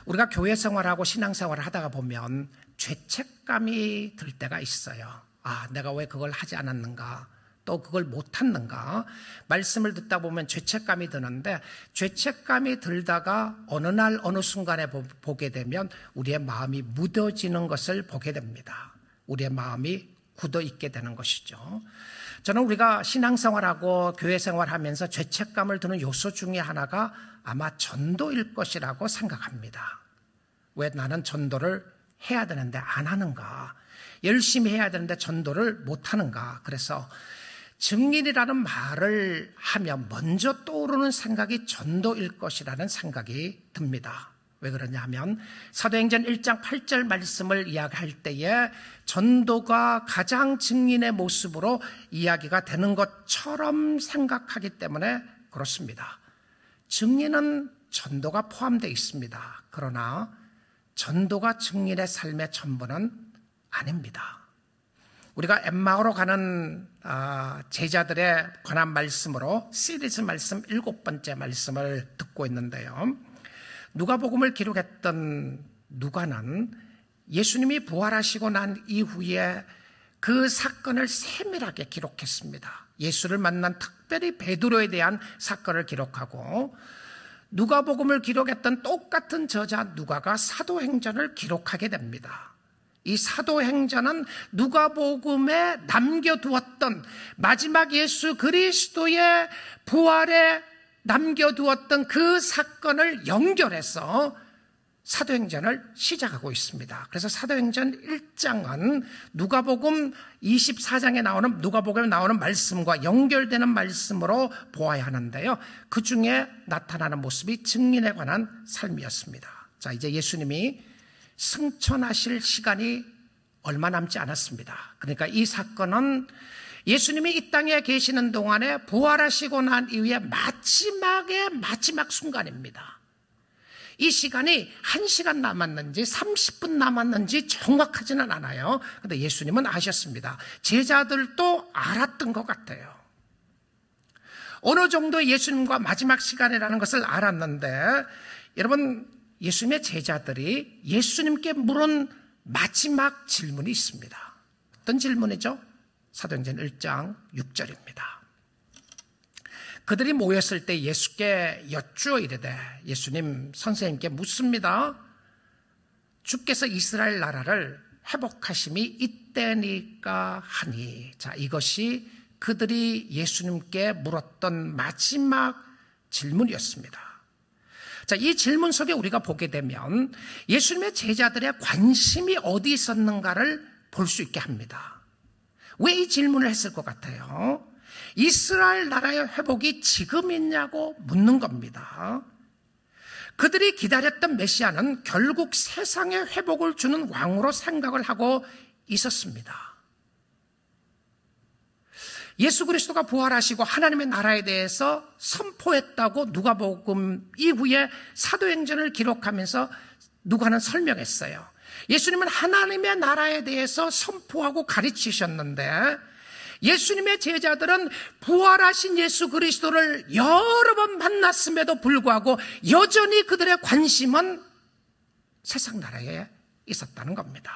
우리가 교회 생활하고 신앙생활을 하다가 보면 죄책감이 들 때가 있어요. 내가 왜 그걸 하지 않았는가, 또 그걸 못했는가. 말씀을 듣다 보면 죄책감이 드는데, 죄책감이 들다가 어느 날 어느 순간에 보게 되면 우리의 마음이 무뎌지는 것을 보게 됩니다. 우리의 마음이 굳어 있게 되는 것이죠. 저는 우리가 신앙생활하고 교회 생활하면서 죄책감을 드는 요소 중에 하나가 아마 전도일 것이라고 생각합니다. 왜 나는 전도를 해야 되는데 안 하는가? 열심히 해야 되는데 전도를 못 하는가? 그래서 증인이라는 말을 하면 먼저 떠오르는 생각이 전도일 것이라는 생각이 듭니다. 왜 그러냐 하면 사도행전 1장 8절 말씀을 이야기할 때에 전도가 가장 증인의 모습으로 이야기가 되는 것처럼 생각하기 때문에 그렇습니다. 증인은 전도가 포함되어 있습니다. 그러나 전도가 증인의 삶의 전부는 아닙니다. 우리가 엠마오로 가는 제자들에 관한 말씀으로 시리즈 말씀 7번째 말씀을 듣고 있는데요. 누가복음을 기록했던 누가는 예수님이 부활하시고 난 이후에 그 사건을 세밀하게 기록했습니다. 예수를 만난 특별히 베드로에 대한 사건을 기록하고, 누가복음을 기록했던 똑같은 저자 누가가 사도행전을 기록하게 됩니다. 이 사도행전은 누가복음에 남겨두었던 마지막 예수 그리스도의 부활에 남겨두었던 그 사건을 연결해서 사도행전을 시작하고 있습니다. 그래서 사도행전 1장은 누가복음 24장에 나오는, 누가복음에 나오는 말씀과 연결되는 말씀으로 보아야 하는데요. 그 중에 나타나는 모습이 증인에 관한 삶이었습니다. 자, 이제 예수님이 승천하실 시간이 얼마 남지 않았습니다. 그러니까 이 사건은 예수님이 이 땅에 계시는 동안에 부활하시고 난 이후에 마지막 순간입니다. 이 시간이 1시간 남았는지 30분 남았는지 정확하지는 않아요. 그런데 예수님은 아셨습니다. 제자들도 알았던 것 같아요. 어느 정도 예수님과 마지막 시간이라는 것을 알았는데, 여러분, 예수님의 제자들이 예수님께 물은 마지막 질문이 있습니다. 어떤 질문이죠? 사도행전 1장 6절입니다. 그들이 모였을 때 예수께 여쭈어 이르되, 예수님 선생님께 묻습니다. 주께서 이스라엘 나라를 회복하심이 이때니까 하니. 자, 이것이 그들이 예수님께 물었던 마지막 질문이었습니다. 자, 이 질문 속에 우리가 보게 되면 예수님의 제자들의 관심이 어디 있었는가를 볼 수 있게 합니다. 왜 이 질문을 했을 것 같아요? 이스라엘 나라의 회복이 지금 있냐고 묻는 겁니다. 그들이 기다렸던 메시아는 결국 세상의 회복을 주는 왕으로 생각을 하고 있었습니다. 예수 그리스도가 부활하시고 하나님의 나라에 대해서 선포했다고 누가복음 이후에 사도행전을 기록하면서 누가는 설명했어요. 예수님은 하나님의 나라에 대해서 선포하고 가르치셨는데, 예수님의 제자들은 부활하신 예수 그리스도를 여러 번 만났음에도 불구하고 여전히 그들의 관심은 세상 나라에 있었다는 겁니다.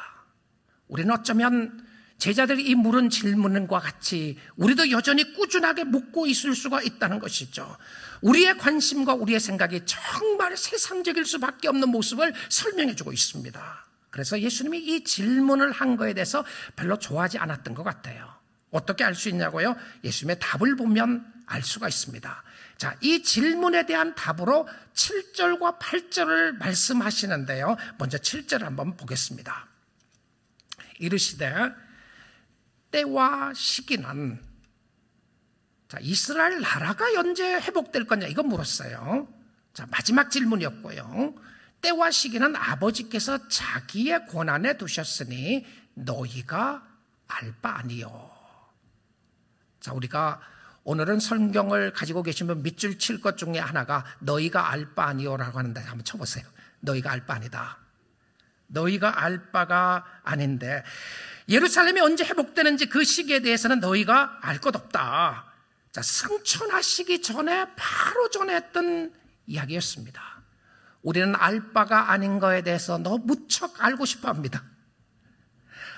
우리는 어쩌면 제자들이 이 물은 질문과 같이 우리도 여전히 꾸준하게 묻고 있을 수가 있다는 것이죠. 우리의 관심과 우리의 생각이 정말 세상적일 수밖에 없는 모습을 설명해주고 있습니다. 그래서 예수님이 이 질문을 한 거에 대해서 별로 좋아하지 않았던 것 같아요. 어떻게 알 수 있냐고요? 예수님의 답을 보면 알 수가 있습니다. 자, 이 질문에 대한 답으로 7절과 8절을 말씀하시는데요. 먼저 7절을 한번 보겠습니다. 이르시되 때와 시기는, 자, 이스라엘 나라가 언제 회복될 거냐 이거 물었어요. 자, 마지막 질문이었고요. 때와 시기는 아버지께서 자기의 권한에 두셨으니 너희가 알 바 아니요. 자, 우리가 오늘은 성경을 가지고 계시면 밑줄 칠 것 중에 하나가 너희가 알 바 아니요라고 하는데, 한번 쳐보세요. 너희가 알 바 아니다. 너희가 알 바가 아닌데, 예루살렘이 언제 회복되는지 그 시기에 대해서는 너희가 알 것 없다. 자, 승천하시기 전에 바로 전에 했던 이야기였습니다. 우리는 알 바가 아닌 거에 대해서 너무 무척 알고 싶어 합니다.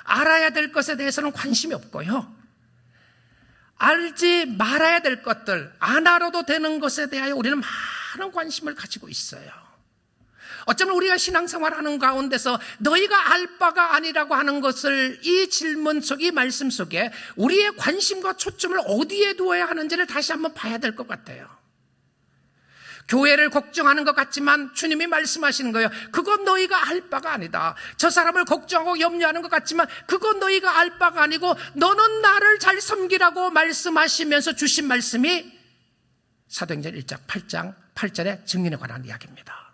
알아야 될 것에 대해서는 관심이 없고요. 알지 말아야 될 것들, 안 알아도 되는 것에 대하여 우리는 많은 관심을 가지고 있어요. 어쩌면 우리가 신앙생활하는 가운데서 너희가 알 바가 아니라고 하는 것을 이 질문 속, 이 말씀 속에 우리의 관심과 초점을 어디에 두어야 하는지를 다시 한번 봐야 될 것 같아요. 교회를 걱정하는 것 같지만 주님이 말씀하시는 거예요. 그건 너희가 알 바가 아니다. 저 사람을 걱정하고 염려하는 것 같지만 그건 너희가 알 바가 아니고 너는 나를 잘 섬기라고 말씀하시면서 주신 말씀이 사도행전 1장 8장 8절의 증인에 관한 이야기입니다.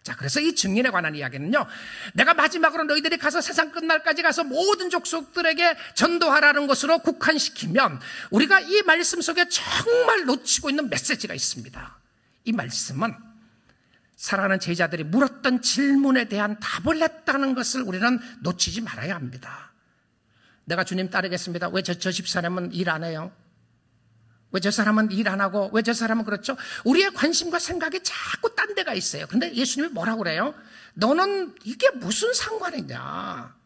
자, 그래서 이 증인에 관한 이야기는요, 내가 마지막으로 너희들이 가서 세상 끝날까지 가서 모든 족속들에게 전도하라는 것으로 국한시키면 우리가 이 말씀 속에 정말 놓치고 있는 메시지가 있습니다. 이 말씀은 사랑하는 제자들이 물었던 질문에 대한 답을 했다는 것을 우리는 놓치지 말아야 합니다. 내가 주님 따르겠습니다. 왜 저 집사람은 일 안 해요? 왜 저 사람은 일 안 하고 왜 저 사람은 그렇죠? 우리의 관심과 생각이 자꾸 딴 데가 있어요. 그런데 예수님이 뭐라고 그래요? 너는 이게 무슨 상관이냐?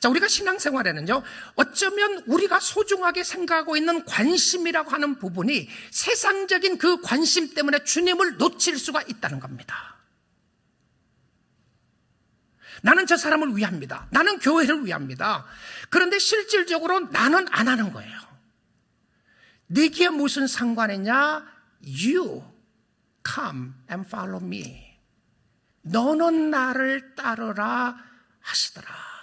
자, 우리가 신앙생활에는요, 어쩌면 우리가 소중하게 생각하고 있는 관심이라고 하는 부분이 세상적인 그 관심 때문에 주님을 놓칠 수가 있다는 겁니다. 나는 저 사람을 위합니다. 나는 교회를 위합니다. 그런데 실질적으로 나는 안 하는 거예요. 네게 무슨 상관이냐? You come and follow me. 너는 나를 따르라 하시더라.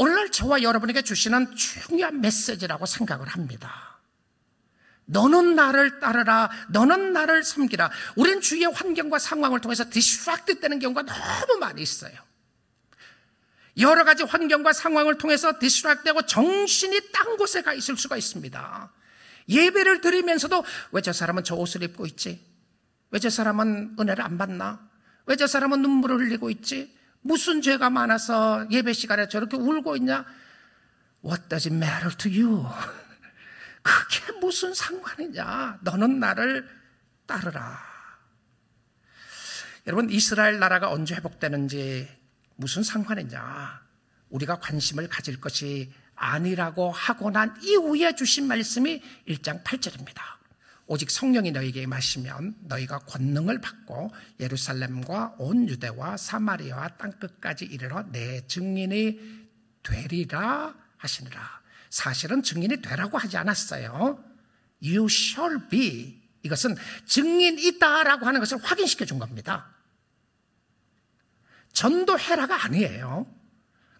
오늘날 저와 여러분에게 주시는 중요한 메시지라고 생각을 합니다. 너는 나를 따르라, 너는 나를 섬기라. 우리는 주위의 환경과 상황을 통해서 디스트랙트 되는 경우가 너무 많이 있어요. 여러 가지 환경과 상황을 통해서 디스트랙트 되고 정신이 딴 곳에 가 있을 수가 있습니다. 예배를 드리면서도 왜 저 사람은 저 옷을 입고 있지? 왜 저 사람은 은혜를 안 받나? 왜 저 사람은 눈물을 흘리고 있지? 무슨 죄가 많아서 예배 시간에 저렇게 울고 있냐? What does it matter to you? 그게 무슨 상관이냐? 너는 나를 따르라. 여러분, 이스라엘 나라가 언제 회복되는지 무슨 상관이냐? 우리가 관심을 가질 것이 아니라고 하고 난 이후에 주신 말씀이 1장 8절입니다. 오직 성령이 너희에게 임하시면 너희가 권능을 받고 예루살렘과 온 유대와 사마리아와 땅끝까지 이르러 내 증인이 되리라 하시니라. 사실은 증인이 되라고 하지 않았어요. You shall be. 이것은 증인이다라고 하는 것을 확인시켜 준 겁니다. 전도해라가 아니에요.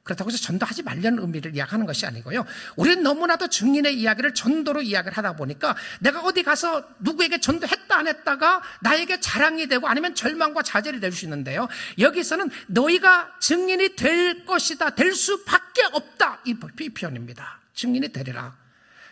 그렇다고 해서 전도하지 말라는 의미를 이야기하는 것이 아니고요. 우리는 너무나도 증인의 이야기를 전도로 이야기를 하다 보니까 내가 어디 가서 누구에게 전도했다 안 했다가 나에게 자랑이 되고 아니면 절망과 좌절이 될 수 있는데요. 여기서는 너희가 증인이 될 것이다, 될 수밖에 없다, 이 표현입니다. 증인이 되리라.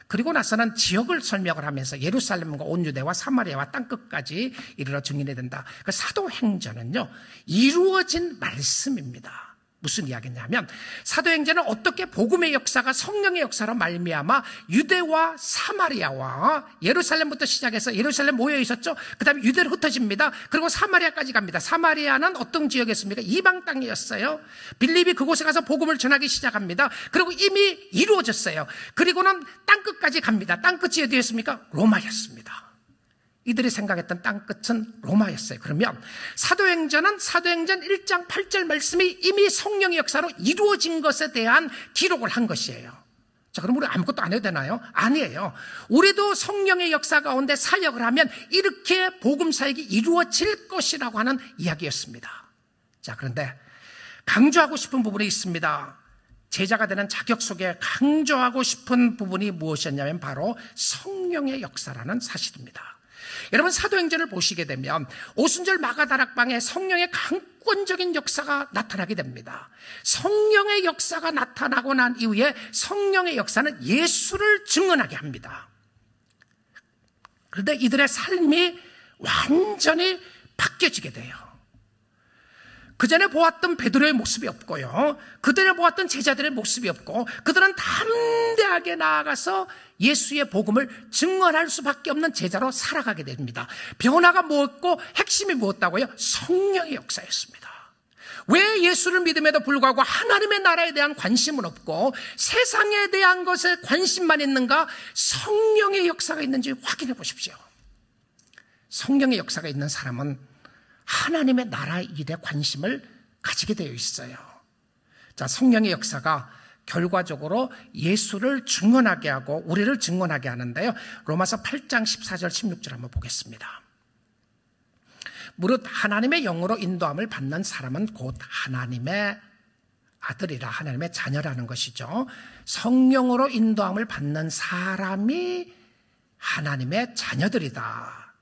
그리고 나서는 지역을 설명을 하면서 예루살렘과 온 유대와 사마리아와 땅끝까지 이르러 증인이 된다. 그 사도행전은요, 이루어진 말씀입니다. 무슨 이야기냐면 사도행전은 어떻게 복음의 역사가 성령의 역사로 말미암아 유대와 사마리아와 예루살렘부터 시작해서 예루살렘 모여 있었죠. 그 다음에 유대로 흩어집니다. 그리고 사마리아까지 갑니다. 사마리아는 어떤 지역이었습니까? 이방 땅이었어요. 빌립이 그곳에 가서 복음을 전하기 시작합니다. 그리고 이미 이루어졌어요. 그리고는 땅끝까지 갑니다. 땅끝이 어디였습니까? 로마였습니다. 이들이 생각했던 땅끝은 로마였어요. 그러면 사도행전은 사도행전 1장 8절 말씀이 이미 성령의 역사로 이루어진 것에 대한 기록을 한 것이에요. 자, 그럼 우리 아무것도 안 해도 되나요? 아니에요. 우리도 성령의 역사 가운데 사역을 하면 이렇게 복음 사역이 이루어질 것이라고 하는 이야기였습니다. 자, 그런데 강조하고 싶은 부분이 있습니다. 제자가 되는 자격 속에 강조하고 싶은 부분이 무엇이었냐면 바로 성령의 역사라는 사실입니다. 여러분, 사도행전을 보시게 되면 오순절 마가다락방에 성령의 강권적인 역사가 나타나게 됩니다. 성령의 역사가 나타나고 난 이후에 성령의 역사는 예수를 증언하게 합니다. 그런데 이들의 삶이 완전히 바뀌어지게 돼요. 그 전에 보았던 베드로의 모습이 없고요. 그 전에 보았던 제자들의 모습이 없고, 그들은 담대하게 나아가서 예수의 복음을 증언할 수밖에 없는 제자로 살아가게 됩니다. 변화가 무엇고 핵심이 무엇다고요? 성령의 역사였습니다. 왜 예수를 믿음에도 불구하고 하나님의 나라에 대한 관심은 없고 세상에 대한 것에 관심만 있는가? 성령의 역사가 있는지 확인해 보십시오. 성령의 역사가 있는 사람은 하나님의 나라 일에 관심을 가지게 되어 있어요. 자, 성령의 역사가 결과적으로 예수를 증언하게 하고 우리를 증언하게 하는데요. 로마서 8장 14절 16절 한번 보겠습니다. 무릇 하나님의 영으로 인도함을 받는 사람은 곧 하나님의 아들이라, 하나님의 자녀라는 것이죠. 성령으로 인도함을 받는 사람이 하나님의 자녀들이다.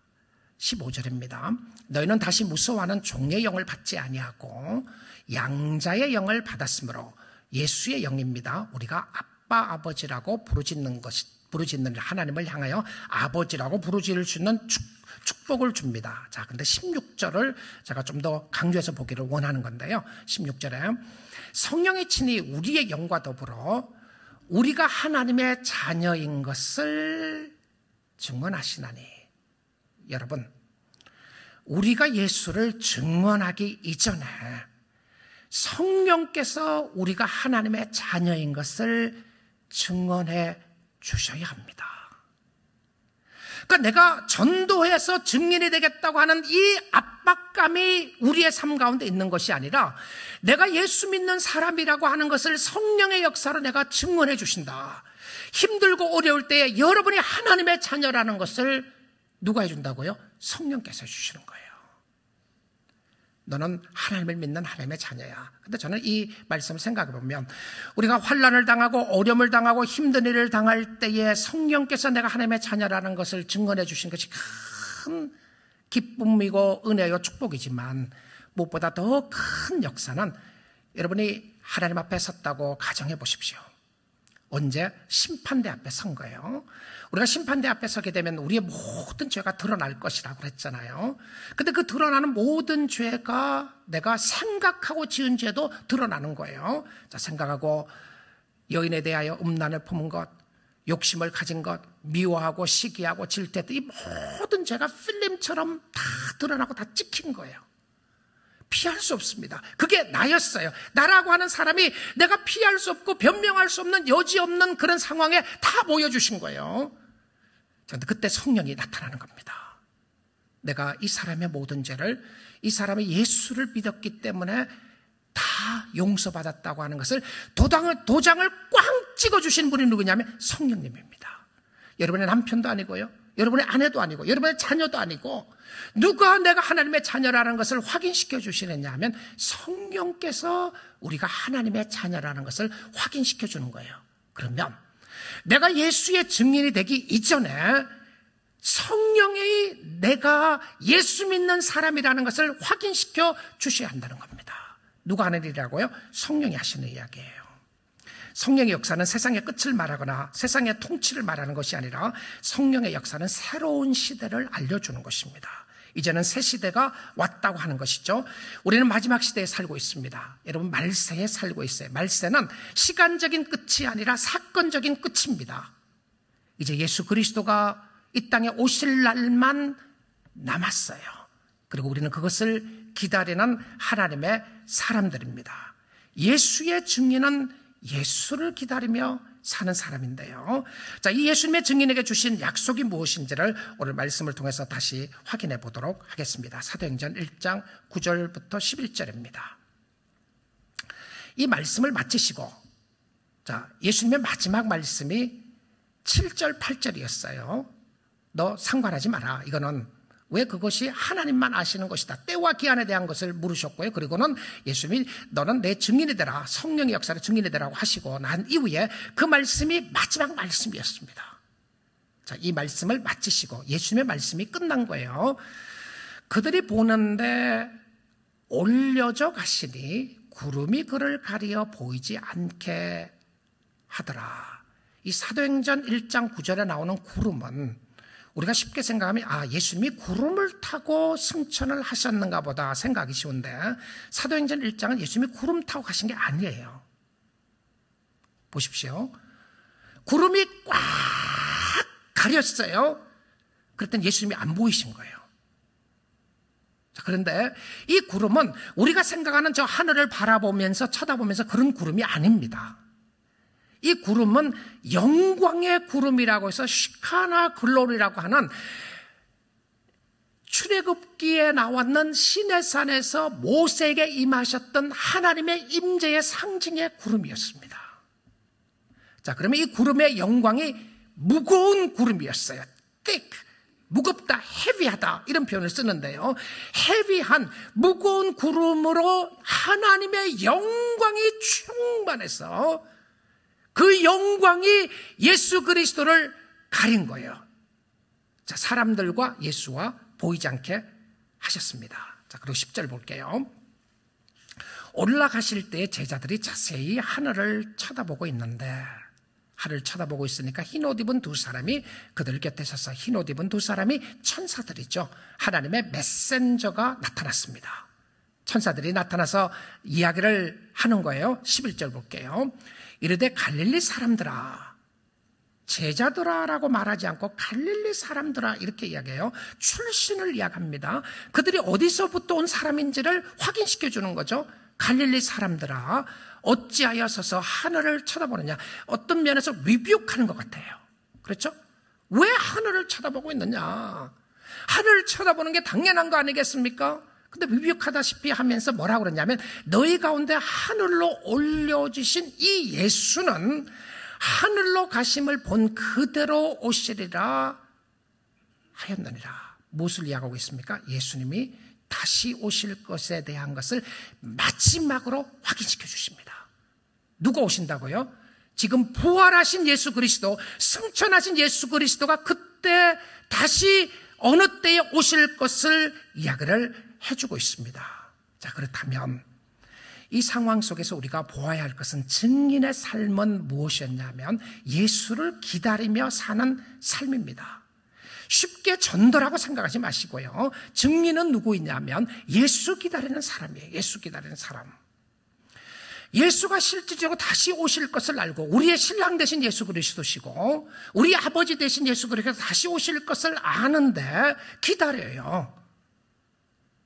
15절입니다. 너희는 다시 무서워하는 종의 영을 받지 아니하고 양자의 영을 받았으므로, 예수의 영입니다. 우리가 아빠 아버지라고 부르짖는 하나님을 향하여 아버지라고 부르짖을 수 있는 축복을 줍니다. 자, 근데 16절을 제가 좀 더 강조해서 보기를 원하는 건데요. 16절에 성령이 친히 우리의 영과 더불어 우리가 하나님의 자녀인 것을 증언하시나니. 여러분, 우리가 예수를 증언하기 이전에 성령께서 우리가 하나님의 자녀인 것을 증언해 주셔야 합니다. 그러니까 내가 전도해서 증인이 되겠다고 하는 이 압박감이 우리의 삶 가운데 있는 것이 아니라, 내가 예수 믿는 사람이라고 하는 것을 성령의 역사로 내가 증언해 주신다. 힘들고 어려울 때에 여러분이 하나님의 자녀라는 것을 누가 해준다고요? 성령께서 해주시는 거예요. 너는 하나님을 믿는 하나님의 자녀야. 근데 저는 이 말씀을 생각해 보면, 우리가 환난을 당하고 어려움을 당하고 힘든 일을 당할 때에 성령께서 내가 하나님의 자녀라는 것을 증언해 주신 것이 큰 기쁨이고 은혜요 축복이지만, 무엇보다 더 큰 역사는 여러분이 하나님 앞에 섰다고 가정해 보십시오. 언제? 심판대 앞에 선 거예요. 우리가 심판대 앞에 서게 되면 우리의 모든 죄가 드러날 것이라고 그랬잖아요. 근데 그 드러나는 모든 죄가 내가 생각하고 지은 죄도 드러나는 거예요. 자, 생각하고 여인에 대하여 음란을 품은 것, 욕심을 가진 것, 미워하고 시기하고 질투했던 이 모든 죄가 필름처럼 다 드러나고 다 찍힌 거예요. 피할 수 없습니다. 그게 나였어요. 나라고 하는 사람이 내가 피할 수 없고 변명할 수 없는, 여지 없는 그런 상황에 다 보여주신 거예요. 그런데 그때 성령이 나타나는 겁니다. 내가 이 사람의 모든 죄를, 이 사람이 예수를 믿었기 때문에 다 용서받았다고 하는 것을 도장을 꽝 찍어주신 분이 누구냐면 성령님입니다. 여러분의 남편도 아니고요, 여러분의 아내도 아니고, 여러분의 자녀도 아니고, 누가 내가 하나님의 자녀라는 것을 확인시켜 주시느냐 하면 성령께서 우리가 하나님의 자녀라는 것을 확인시켜 주는 거예요. 그러면 내가 예수의 증인이 되기 이전에 성령이 내가 예수 믿는 사람이라는 것을 확인시켜 주셔야 한다는 겁니다. 누가 하는 일이라고요? 성령이 하시는 이야기예요. 성령의 역사는 세상의 끝을 말하거나 세상의 통치를 말하는 것이 아니라, 성령의 역사는 새로운 시대를 알려주는 것입니다. 이제는 새 시대가 왔다고 하는 것이죠. 우리는 마지막 시대에 살고 있습니다. 여러분, 말세에 살고 있어요. 말세는 시간적인 끝이 아니라 사건적인 끝입니다. 이제 예수 그리스도가 이 땅에 오실 날만 남았어요. 그리고 우리는 그것을 기다리는 하나님의 사람들입니다. 예수의 증인은 예수를 기다리며 사는 사람인데요. 자, 이 예수님의 증인에게 주신 약속이 무엇인지를 오늘 말씀을 통해서 다시 확인해 보도록 하겠습니다. 사도행전 1장 9절부터 11절입니다. 이 말씀을 마치시고, 자, 예수님의 마지막 말씀이 7절, 8절이었어요. 너 상관하지 마라. 이거는 왜? 그것이 하나님만 아시는 것이다. 때와 기한에 대한 것을 물으셨고요. 그리고는 예수님이 너는 내 증인이 되라, 성령의 역사를 증인이 되라고 하시고 난 이후에 그 말씀이 마지막 말씀이었습니다. 자, 이 말씀을 마치시고 예수님의 말씀이 끝난 거예요. 그들이 보는데 올려져 가시니 구름이 그를 가리어 보이지 않게 하더라. 이 사도행전 1장 9절에 나오는 구름은 우리가 쉽게 생각하면 예수님이 구름을 타고 승천을 하셨는가 보다 생각하기 쉬운데 사도행전 1장은 예수님이 구름 타고 가신 게 아니에요. 보십시오. 구름이 꽉 가렸어요. 그랬더니 예수님이 안 보이신 거예요. 그런데 이 구름은 우리가 생각하는 저 하늘을 바라보면서 쳐다보면서 그런 구름이 아닙니다. 이 구름은 영광의 구름이라고 해서 시카나 글로리라고 하는 출애굽기에 나왔는 시내산에서 모세에게 임하셨던 하나님의 임재의 상징의 구름이었습니다. 자, 그러면 이 구름의 영광이 무거운 구름이었어요. thick, 무겁다, 헤비하다 이런 표현을 쓰는데요. 헤비한 무거운 구름으로 하나님의 영광이 충만해서 그 영광이 예수 그리스도를 가린 거예요. 자, 사람들과 예수와 보이지 않게 하셨습니다. 자, 그리고 10절 볼게요. 올라가실 때 제자들이 자세히 하늘을 쳐다보고 있는데 하늘을 쳐다보고 있으니까 흰옷 입은 두 사람이 그들 곁에 서서 흰옷 입은 두 사람이 천사들이죠. 하나님의 메신저가 나타났습니다. 천사들이 나타나서 이야기를 하는 거예요. 11절 볼게요. 이르되 갈릴리 사람들아, 제자들아 라고 말하지 않고 갈릴리 사람들아 이렇게 이야기해요. 출신을 이야기합니다. 그들이 어디서부터 온 사람인지를 확인시켜 주는 거죠. 갈릴리 사람들아, 어찌하여 서서 하늘을 쳐다보느냐. 어떤 면에서 리뷰하는 것 같아요. 그렇죠? 왜 하늘을 쳐다보고 있느냐. 하늘을 쳐다보는 게 당연한 거 아니겠습니까? 근데 리뷰하다시피 하면서 뭐라고 그러냐면 너희 가운데 하늘로 올려주신 이 예수는 하늘로 가심을 본 그대로 오시리라 하였느니라. 무엇을 이야기하고 있습니까? 예수님이 다시 오실 것에 대한 것을 마지막으로 확인시켜 주십니다. 누가 오신다고요? 지금 부활하신 예수 그리스도, 승천하신 예수 그리스도가 그때 다시 어느 때에 오실 것을 이야기를 해주고 있습니다. 자, 그렇다면 이 상황 속에서 우리가 보아야 할 것은 증인의 삶은 무엇이었냐면 예수를 기다리며 사는 삶입니다. 쉽게 전도라고 생각하지 마시고요. 증인은 누구이냐면 예수 기다리는 사람이에요. 예수 기다리는 사람. 예수가 실질적으로 다시 오실 것을 알고 우리의 신랑 되신 예수 그리스도시고 우리 아버지 되신 예수 그리스도 다시 오실 것을 아는데 기다려요.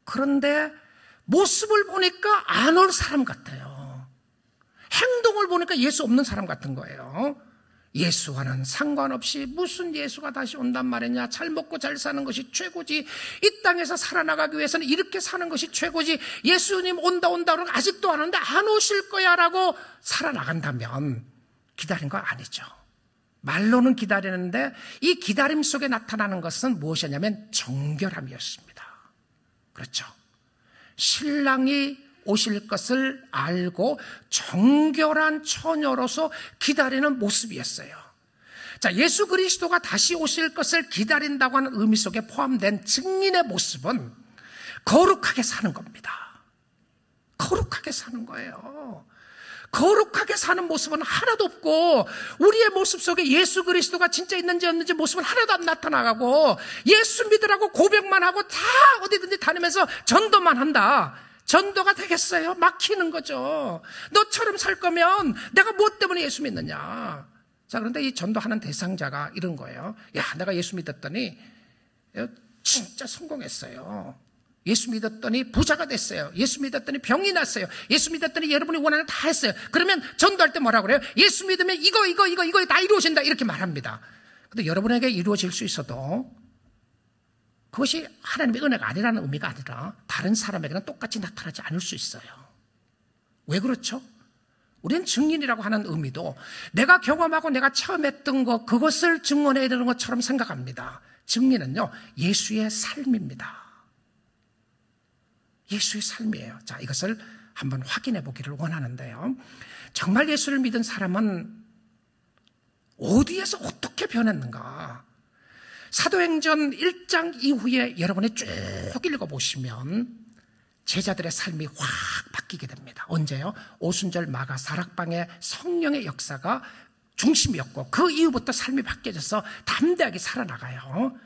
그런데 모습을 보니까 안 올 사람 같아요. 행동을 보니까 예수 없는 사람 같은 거예요. 예수와는 상관없이 무슨 예수가 다시 온단 말이냐. 잘 먹고 잘 사는 것이 최고지. 이 땅에서 살아나가기 위해서는 이렇게 사는 것이 최고지. 예수님 온다 그러고 아직도 안 오는데 안 오실 거야 라고 살아나간다면 기다린 거 아니죠. 말로는 기다리는데 이 기다림 속에 나타나는 것은 무엇이냐면 정결함이었습니다. 그렇죠. 신랑이 오실 것을 알고 정결한 처녀로서 기다리는 모습이었어요. 자, 예수 그리스도가 다시 오실 것을 기다린다고 하는 의미 속에 포함된 증인의 모습은 거룩하게 사는 겁니다. 거룩하게 사는 거예요. 거룩하게 사는 모습은 하나도 없고 우리의 모습 속에 예수 그리스도가 진짜 있는지 없는지 모습은 하나도 안 나타나가고 예수 믿으라고 고백만 하고 다 어디든지 다니면서 전도만 한다. 전도가 되겠어요? 막히는 거죠. 너처럼 살 거면 내가 무엇 때문에 예수 믿느냐. 자, 그런데 이 전도하는 대상자가 이런 거예요. 야, 내가 예수 믿었더니 진짜 성공했어요. 예수 믿었더니 부자가 됐어요. 예수 믿었더니 병이 났어요. 예수 믿었더니 여러분이 원하는 거 다 했어요. 그러면 전도할 때 뭐라고 그래요? 예수 믿으면 이거 다 이루어진다 이렇게 말합니다. 근데 여러분에게 이루어질 수 있어도 그것이 하나님의 은혜가 아니라는 의미가 아니라 다른 사람에게는 똑같이 나타나지 않을 수 있어요. 왜 그렇죠? 우리는 증인이라고 하는 의미도 내가 경험하고 내가 체험했던 것 그것을 증언해야 되는 것처럼 생각합니다. 증인은요, 예수의 삶입니다. 예수의 삶이에요. 자, 이것을 한번 확인해 보기를 원하는데요. 정말 예수를 믿은 사람은 어디에서 어떻게 변했는가? 사도행전 1장 이후에 여러분이 쭉 읽어보시면 제자들의 삶이 확 바뀌게 됩니다. 언제요? 오순절 마가 사락방의 성령의 역사가 중심이었고 그 이후부터 삶이 바뀌어져서 담대하게 살아나가요.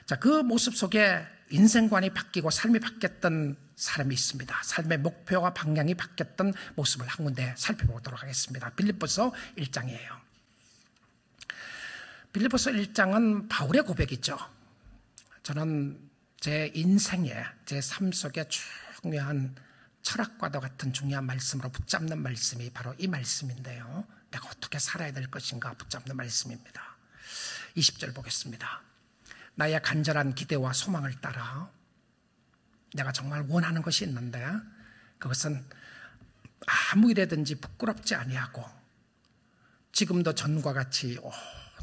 자, 그 모습 속에 인생관이 바뀌고 삶이 바뀌었던 사람이 있습니다. 삶의 목표와 방향이 바뀌었던 모습을 한 군데 살펴보도록 하겠습니다. 빌립보서 1장이에요. 빌립보서 1장은 바울의 고백이죠. 저는 제 인생에, 제 삶 속에 중요한 철학과도 같은 중요한 말씀으로 붙잡는 말씀이 바로 이 말씀인데요. 내가 어떻게 살아야 될 것인가 붙잡는 말씀입니다. 20절 보겠습니다. 나의 간절한 기대와 소망을 따라 내가 정말 원하는 것이 있는데 그것은 아무 일에든지 부끄럽지 아니하고 지금도 전과 같이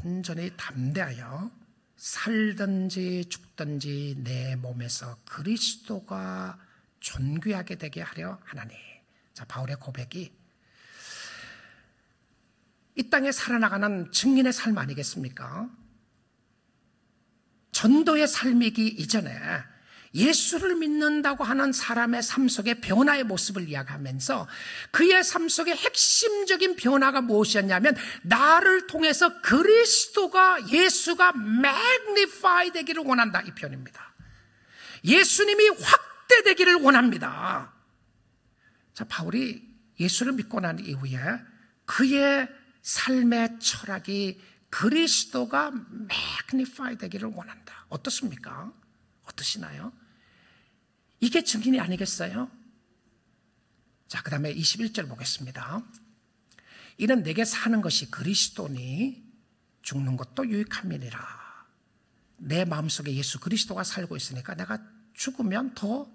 온전히 담대하여 살든지 죽든지 내 몸에서 그리스도가 존귀하게 되게 하려 하나니. 자, 바울의 고백이 이 땅에 살아나가는 증인의 삶 아니겠습니까? 전도의 삶이기 이전에 예수를 믿는다고 하는 사람의 삶 속의 변화의 모습을 이야기하면서 그의 삶 속의 핵심적인 변화가 무엇이었냐면 나를 통해서 그리스도가, 예수가 magnify 되기를 원한다, 이 표현입니다. 예수님이 확대되기를 원합니다. 자, 바울이 예수를 믿고 난 이후에 그의 삶의 철학이 그리스도가 magnify 되기를 원한다. 어떻습니까? 어떠시나요? 이게 증인이 아니겠어요? 자, 그 다음에 21절 보겠습니다. 이는 내게 사는 것이 그리스도니 죽는 것도 유익함이니라. 내 마음속에 예수 그리스도가 살고 있으니까 내가 죽으면 더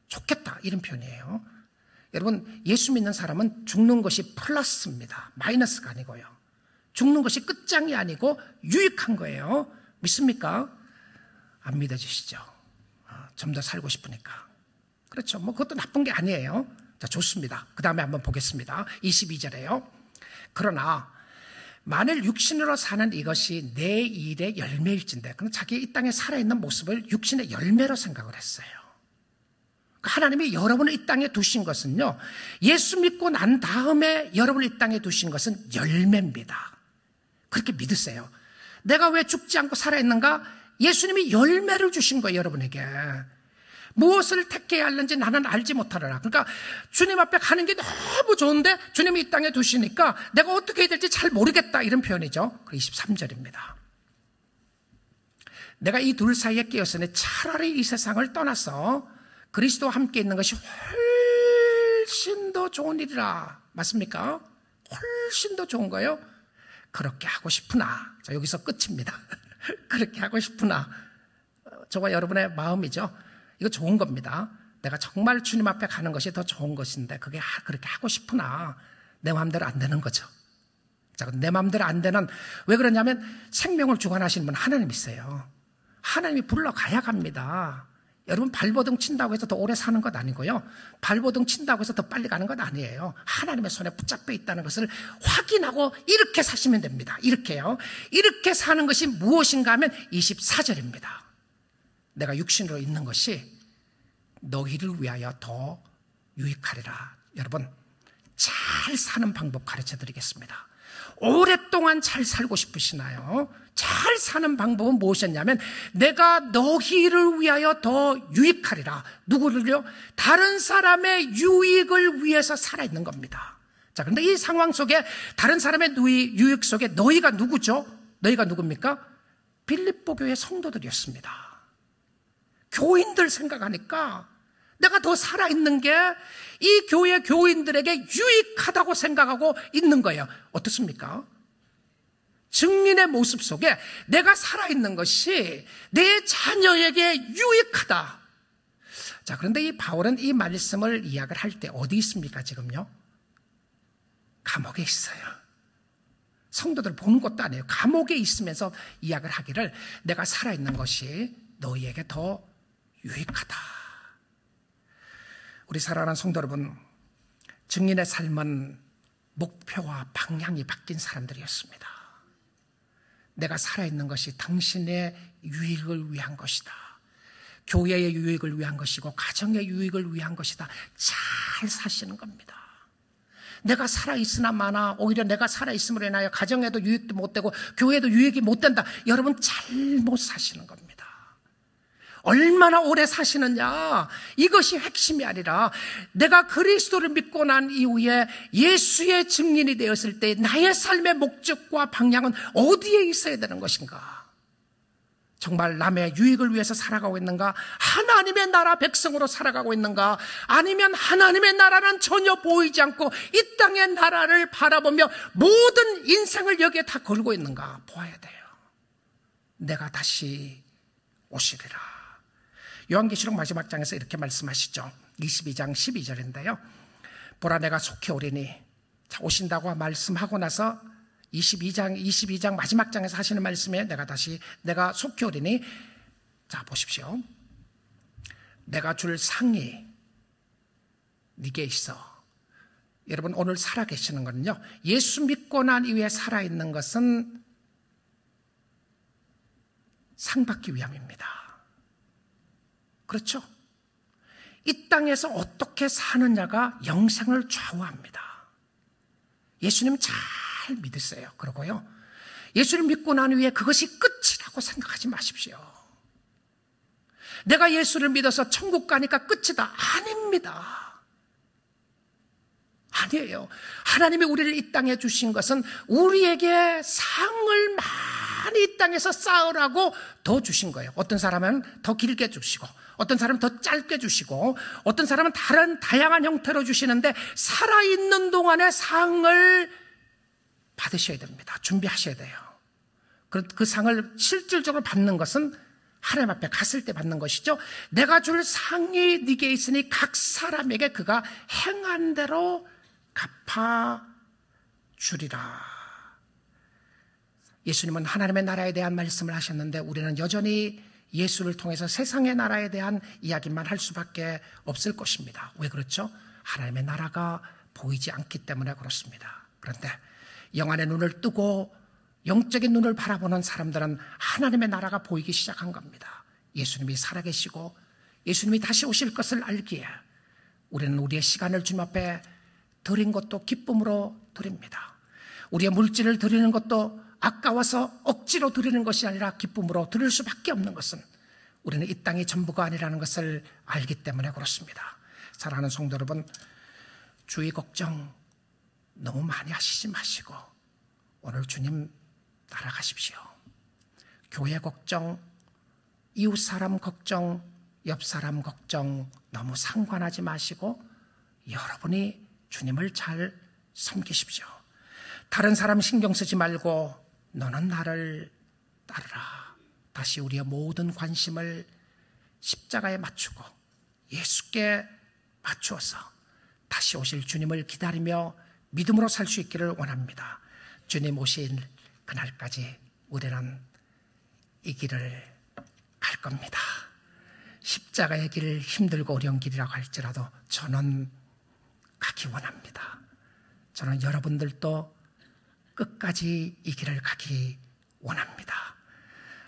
좋겠다, 이런 표현이에요. 여러분, 예수 믿는 사람은 죽는 것이 플러스입니다. 마이너스가 아니고요. 죽는 것이 끝장이 아니고 유익한 거예요. 믿습니까? 안 믿어지시죠? 좀 더 살고 싶으니까. 그렇죠. 그것도 나쁜 게 아니에요. 자, 좋습니다. 그 다음에 한번 보겠습니다. 22절에요. 그러나 만일 육신으로 사는 이것이 내 일의 열매일진데, 그럼 자기 이 땅에 살아있는 모습을 육신의 열매로 생각을 했어요. 하나님이 여러분을 이 땅에 두신 것은요, 예수 믿고 난 다음에 여러분을 이 땅에 두신 것은 열매입니다. 그렇게 믿으세요. 내가 왜 죽지 않고 살아있는가? 예수님이 열매를 주신 거예요, 여러분에게. 무엇을 택해야 하는지 나는 알지 못하노라. 그러니까 주님 앞에 가는 게 너무 좋은데 주님이 이 땅에 두시니까 내가 어떻게 해야 될지 잘 모르겠다, 이런 표현이죠. 23절입니다. 내가 이 둘 사이에 끼었으니 차라리 이 세상을 떠나서 그리스도와 함께 있는 것이 훨씬 더 좋은 일이라. 맞습니까? 훨씬 더 좋은 거예요. 그렇게 하고 싶으나. 자, 여기서 끝입니다. 그렇게 하고 싶으나. 저와 여러분의 마음이죠. 이거 좋은 겁니다. 내가 정말 주님 앞에 가는 것이 더 좋은 것인데 그게 그렇게 하고 싶으나 내 마음대로 안 되는 거죠. 자, 내 마음대로 안 되는, 왜 그러냐면 생명을 주관하시는 분 하나님이세요. 하나님이 불러가야 갑니다. 여러분, 발버둥 친다고 해서 더 오래 사는 것 아니고요. 발버둥 친다고 해서 더 빨리 가는 것 아니에요. 하나님의 손에 붙잡혀 있다는 것을 확인하고 이렇게 사시면 됩니다. 이렇게요. 이렇게 사는 것이 무엇인가 하면 24절입니다. 내가 육신으로 있는 것이 너희를 위하여 더 유익하리라. 여러분, 잘 사는 방법 가르쳐 드리겠습니다. 오랫동안 잘 살고 싶으시나요? 잘 사는 방법은 무엇이었냐면 내가 너희를 위하여 더 유익하리라. 누구를요? 다른 사람의 유익을 위해서 살아있는 겁니다. 자, 그런데 이 상황 속에 다른 사람의 유익 속에 너희가 누구죠? 너희가 누굽니까? 빌립보 교회 성도들이었습니다. 교인들 생각하니까 내가 더 살아있는 게 이 교회 교인들에게 유익하다고 생각하고 있는 거예요. 어떻습니까? 증인의 모습 속에 내가 살아있는 것이 내 자녀에게 유익하다. 자, 그런데 이 바울은 이 말씀을 이야기를 할 때 어디 있습니까, 지금요? 감옥에 있어요. 성도들 보는 것도 아니에요. 감옥에 있으면서 이야기를 하기를 내가 살아있는 것이 너희에게 더 유익하다. 우리 사랑하는 성도 여러분, 증인의 삶은 목표와 방향이 바뀐 사람들이었습니다. 내가 살아있는 것이 당신의 유익을 위한 것이다. 교회의 유익을 위한 것이고 가정의 유익을 위한 것이다. 잘 사시는 겁니다. 내가 살아있으나 마나 오히려 내가 살아있음으로 인하여 가정에도 유익도 못 되고 교회에도 유익이 못 된다. 여러분, 잘못 사시는 겁니다. 얼마나 오래 사시느냐, 이것이 핵심이 아니라 내가 그리스도를 믿고 난 이후에 예수의 증인이 되었을 때 나의 삶의 목적과 방향은 어디에 있어야 되는 것인가? 정말 남의 유익을 위해서 살아가고 있는가? 하나님의 나라 백성으로 살아가고 있는가? 아니면 하나님의 나라는 전혀 보이지 않고 이 땅의 나라를 바라보며 모든 인생을 여기에 다 걸고 있는가? 보아야 돼요. 내가 다시 오시리라. 요한계시록 마지막 장에서 이렇게 말씀하시죠. 22장 12절인데요. 보라, 내가 속히 오리니. 자, 오신다고 말씀하고 나서 22장 마지막 장에서 하시는 말씀에 내가 속히 오리니. 자, 보십시오. 내가 줄 상이 네게 있어. 여러분, 오늘 살아계시는 거는요, 예수 믿고 난 이후에 살아있는 것은 상 받기 위함입니다. 그렇죠? 이 땅에서 어떻게 사느냐가 영생을 좌우합니다. 예수님 잘 믿으세요. 그러고요, 예수를 믿고 난 후에 그것이 끝이라고 생각하지 마십시오. 내가 예수를 믿어서 천국 가니까 끝이다. 아닙니다. 아니에요. 하나님이 우리를 이 땅에 주신 것은 우리에게 상을 많이 이 땅에서 쌓으라고 더 주신 거예요. 어떤 사람은 더 길게 주시고, 어떤 사람은 더 짧게 주시고, 어떤 사람은 다양한 형태로 주시는데 살아있는 동안에 상을 받으셔야 됩니다. 준비하셔야 돼요. 그 상을 실질적으로 받는 것은 하나님 앞에 갔을 때 받는 것이죠. 내가 줄 상이 네게 있으니 각 사람에게 그가 행한 대로 갚아주리라. 예수님은 하나님의 나라에 대한 말씀을 하셨는데 우리는 여전히 예수를 통해서 세상의 나라에 대한 이야기만 할 수밖에 없을 것입니다. 왜 그렇죠? 하나님의 나라가 보이지 않기 때문에 그렇습니다. 그런데 영안의 눈을 뜨고 영적인 눈을 바라보는 사람들은 하나님의 나라가 보이기 시작한 겁니다. 예수님이 살아계시고 예수님이 다시 오실 것을 알기에 우리는 우리의 시간을 주님 앞에 드린 것도 기쁨으로 드립니다. 우리의 물질을 드리는 것도 아까워서 억지로 드리는 것이 아니라 기쁨으로 드릴 수밖에 없는 것은 우리는 이 땅이 전부가 아니라는 것을 알기 때문에 그렇습니다. 사랑하는 성도 여러분, 주의 걱정 너무 많이 하시지 마시고 오늘 주님 따라가십시오. 교회 걱정, 이웃 사람 걱정, 옆 사람 걱정 너무 상관하지 마시고 여러분이 주님을 잘 섬기십시오. 다른 사람 신경 쓰지 말고 너는 나를 따르라. 다시 우리의 모든 관심을 십자가에 맞추고 예수께 맞추어서 다시 오실 주님을 기다리며 믿음으로 살 수 있기를 원합니다. 주님 오신 그날까지 우리는 이 길을 갈 겁니다. 십자가의 길, 힘들고 어려운 길이라고 할지라도 저는 가기 원합니다. 저는 여러분들도 끝까지 이 길을 가기 원합니다.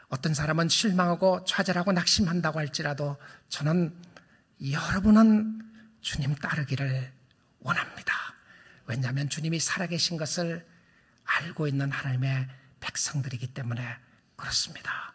어떤 사람은 실망하고 좌절하고 낙심한다고 할지라도 저는 여러분은 주님 따르기를 원합니다. 왜냐하면 주님이 살아계신 것을 알고 있는 하나님의 백성들이기 때문에 그렇습니다.